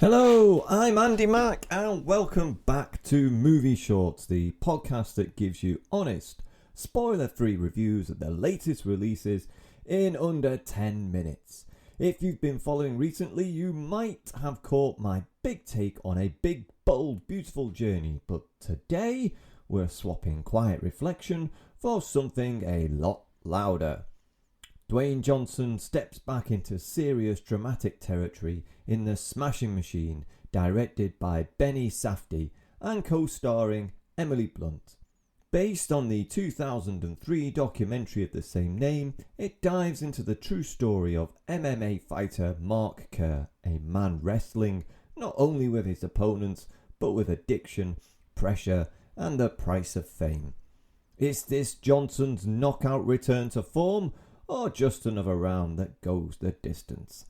Hello, I'm Andy Mack and welcome back to Movie Shorts, the podcast that gives you honest, spoiler-free reviews of the latest releases in under 10 minutes. If you've been following recently, you might have caught my big take on a big, bold, beautiful journey, but today we're swapping quiet reflection for something a lot louder. Dwayne Johnson steps back into serious dramatic territory in The Smashing Machine, directed by Benny Safdie and co-starring Emily Blunt. Based on the 2003 documentary of the same name, it dives into the true story of MMA fighter Mark Kerr, a man wrestling not only with his opponents, but with addiction, pressure, and the price of fame. Is this Johnson's knockout return to form, or just another round that goes the distance?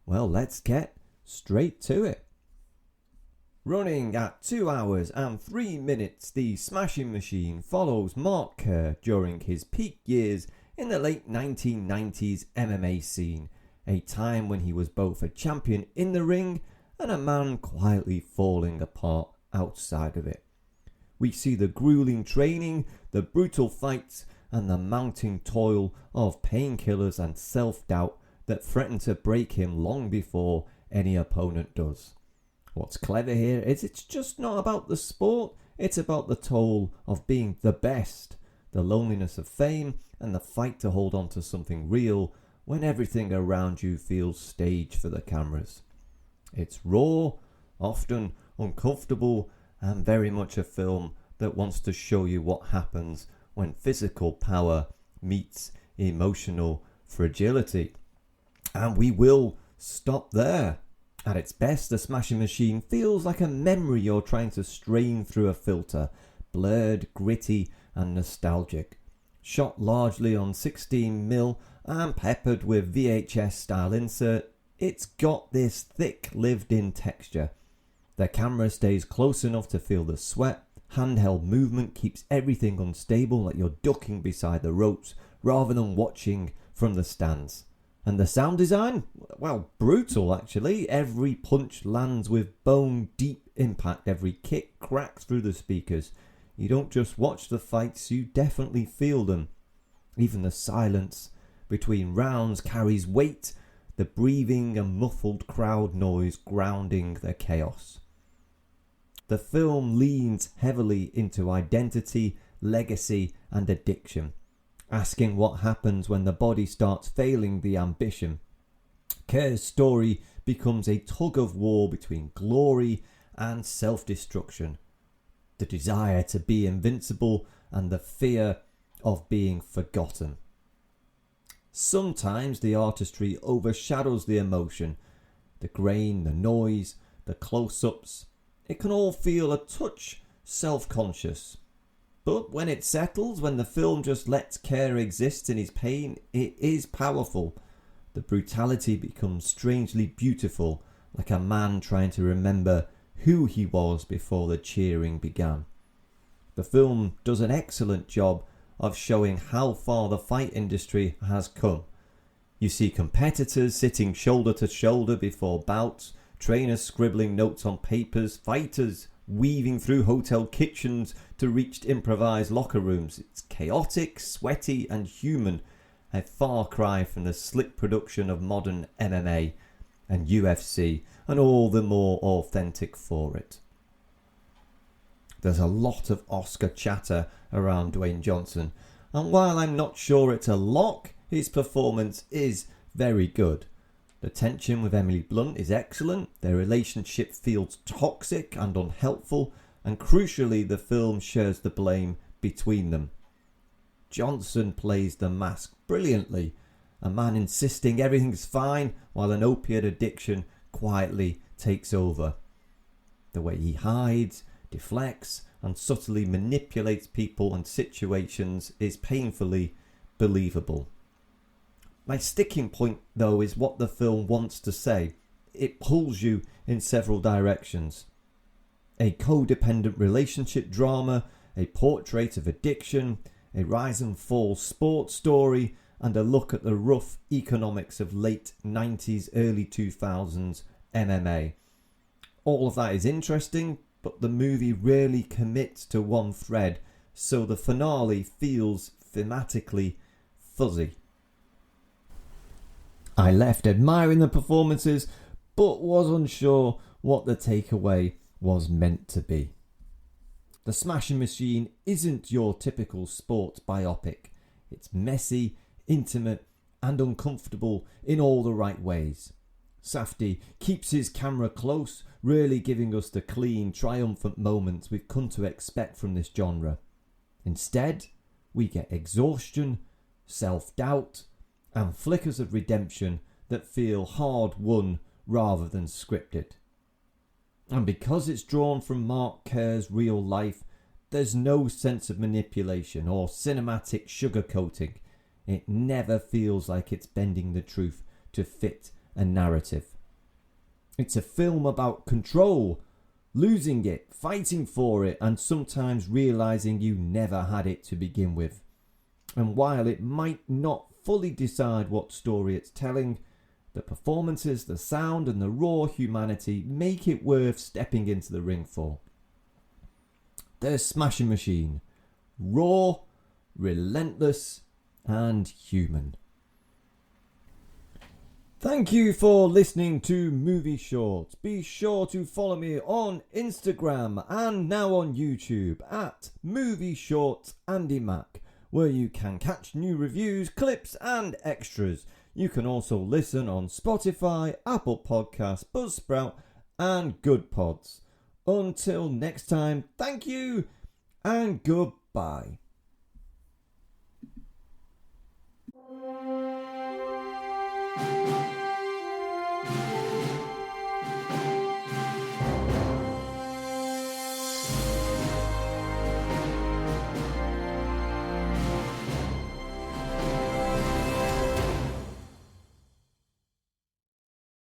Well, let's get straight to it. Running at 2 hours and 3 minutes, The Smashing Machine follows Mark Kerr during his peak years in the late 1990s MMA scene, a time when he was both a champion in the ring and a man quietly falling apart outside of it. We see the grueling training, the brutal fights, and the mounting toil of painkillers and self-doubt that threaten to break him long before any opponent does. What's clever here is it's just not about the sport, it's about the toll of being the best, the loneliness of fame, and the fight to hold on to something real when everything around you feels staged for the cameras. It's raw, often uncomfortable, and very much a film that wants to show you what happens when physical power meets emotional fragility. And we will stop there. At its best, The Smashing Machine feels like a memory you're trying to strain through a filter, blurred, gritty, and nostalgic. Shot largely on 16mm and peppered with VHS-style insert, it's got this thick, lived-in texture. The camera stays close enough to feel the sweat. Handheld movement keeps everything unstable, like you're ducking beside the ropes rather than watching from the stands. And the sound design? Well, brutal actually. Every punch lands with bone-deep impact. Every kick cracks through the speakers. You don't just watch the fights, you definitely feel them. Even the silence between rounds carries weight, the breathing and muffled crowd noise grounding the chaos. The film leans heavily into identity, legacy, and addiction, asking what happens when the body starts failing the ambition. Kerr's story becomes a tug-of-war between glory and self-destruction, the desire to be invincible and the fear of being forgotten. Sometimes the artistry overshadows the emotion, the grain, the noise, the close-ups. It can all feel a touch self-conscious. But when it settles, when the film just lets Kerr exist in his pain, it is powerful. The brutality becomes strangely beautiful, like a man trying to remember who he was before the cheering began. The film does an excellent job of showing how far the fight industry has come. You see competitors sitting shoulder to shoulder before bouts, trainers scribbling notes on papers, fighters weaving through hotel kitchens to reach improvised locker rooms. It's chaotic, sweaty and human, a far cry from the slick production of modern MMA and UFC, and all the more authentic for it. There's a lot of Oscar chatter around Dwayne Johnson, and while I'm not sure it's a lock, his performance is very good. The tension with Emily Blunt is excellent, their relationship feels toxic and unhelpful, and crucially the film shares the blame between them. Johnson plays the mask brilliantly, a man insisting everything's fine while an opiate addiction quietly takes over. The way he hides, deflects, and subtly manipulates people and situations is painfully believable. My sticking point, though, is what the film wants to say. It pulls you in several directions. A codependent relationship drama, a portrait of addiction, a rise and fall sports story, and a look at the rough economics of late 90s, early 2000s MMA. All of that is interesting, but the movie rarely commits to one thread, so the finale feels thematically fuzzy. I left admiring the performances, but was unsure what the takeaway was meant to be. The Smashing Machine isn't your typical sports biopic. It's messy, intimate, and uncomfortable in all the right ways. Safdie keeps his camera close, really giving us the clean, triumphant moments we've come to expect from this genre. Instead, we get exhaustion, self-doubt, and flickers of redemption that feel hard-won rather than scripted. And because it's drawn from Mark Kerr's real life, there's no sense of manipulation or cinematic sugarcoating. It never feels like it's bending the truth to fit a narrative. It's a film about control, losing it, fighting for it, and sometimes realising you never had it to begin with. And while it might not fully decide what story it's telling, the performances, the sound, and the raw humanity make it worth stepping into the ring for. The Smashing Machine. Raw, relentless, and human. Thank you for listening to Movie Shorts. Be sure to follow me on Instagram and now on YouTube at Movie Shorts Andy Mac, where you can catch new reviews, clips, and extras. You can also listen on Spotify, Apple Podcasts, Buzzsprout, and Good Pods. Until next time, thank you and goodbye.